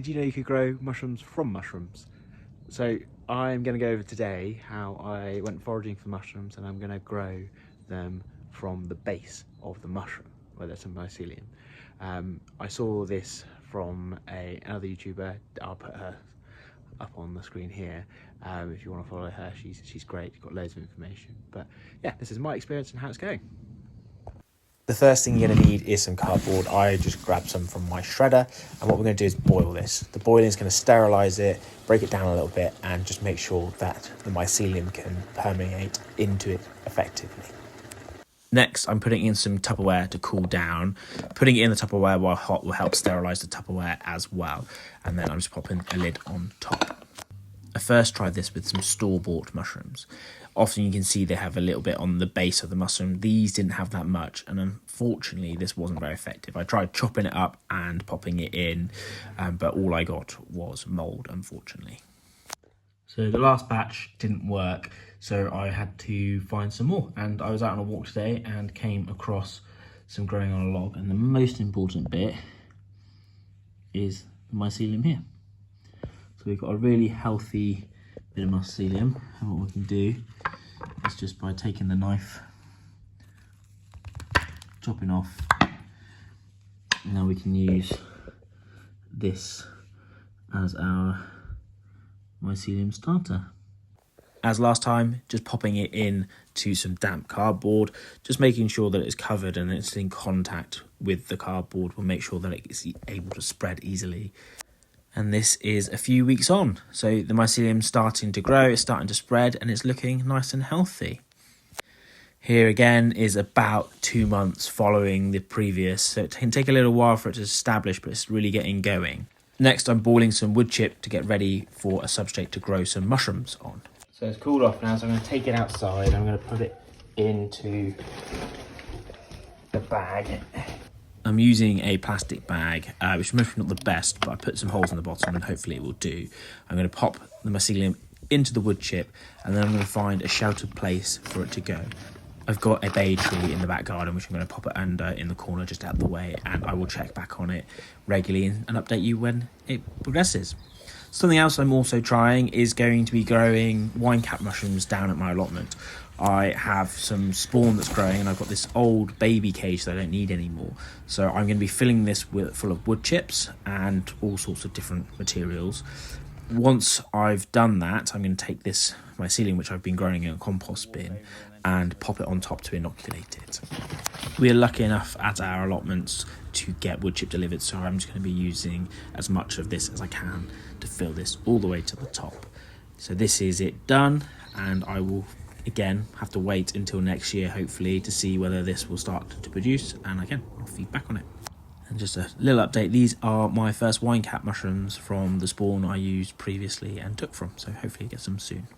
Did you know you could grow mushrooms from mushrooms? So I'm going to go over today how I went foraging for mushrooms, and I'm going to grow them from the base of the mushroom, whether it's a mycelium. I saw this from another YouTuber. I'll put her up on the screen here if you want to follow her. She's great. She's got loads of information. But yeah, this is my experience and how it's going. The first thing you're going to need is some cardboard. I just grabbed some from my shredder, and what we're going to do is boil this. The boiling is going to sterilise it, break it down a little bit, and just make sure that the mycelium can permeate into it effectively. Next, I'm putting in some Tupperware to cool down. Putting it in the Tupperware while hot will help sterilise the Tupperware as well. And then I'm just popping a lid on top. I first tried this with some store-bought mushrooms. Often you can see they have a little bit on the base of the mushroom. These didn't have that much, and unfortunately this wasn't very effective. I tried chopping it up and popping it in, but all I got was mould, unfortunately. So the last batch didn't work, so I had to find some more. And I was out on a walk today and came across some growing on a log, and the most important bit is the mycelium here. So we've got a really healthy bit of mycelium, and what we can do is just by taking the knife, chopping off, now we can use this as our mycelium starter. As last time, just popping it in to some damp cardboard, just making sure that it's covered and it's in contact with the cardboard will make sure that it's able to spread easily. And this is a few weeks on, so the mycelium's starting to grow, it's starting to spread, and it's looking nice and healthy. Here again is about 2 months following the previous, so it can take a little while for it to establish, but it's really getting going. Next, I'm boiling some wood chip to get ready for a substrate to grow some mushrooms on. So it's cooled off now, so I'm going to take it outside. I'm going to put it into the bag. I'm using a plastic bag, which is maybe not the best, but I put some holes in the bottom and hopefully it will do. I'm going to pop the mycelium into the wood chip, and then I'm going to find a sheltered place for it to go. I've got a bay tree in the back garden, which I'm going to pop it under in the corner just out of the way, and I will check back on it regularly and update you when it progresses. Something else I'm also trying is going to be growing wine cap mushrooms down at my allotment. I have some spawn that's growing, and I've got this old baby cage that I don't need anymore. So I'm going to be filling this full of wood chips and all sorts of different materials. Once I've done that, I'm going to take this mycelium, which I've been growing in a compost bin, and pop it on top to inoculate it. We're lucky enough at our allotments to get wood chip delivered, so I'm just going to be using as much of this as I can to fill this all the way to the top. So this is it done, and I will again have to wait until next year hopefully to see whether this will start to produce, and again I'll feed back on it. And just a little update, these are my first wine cap mushrooms from the spawn I used previously and took from, so hopefully get some soon.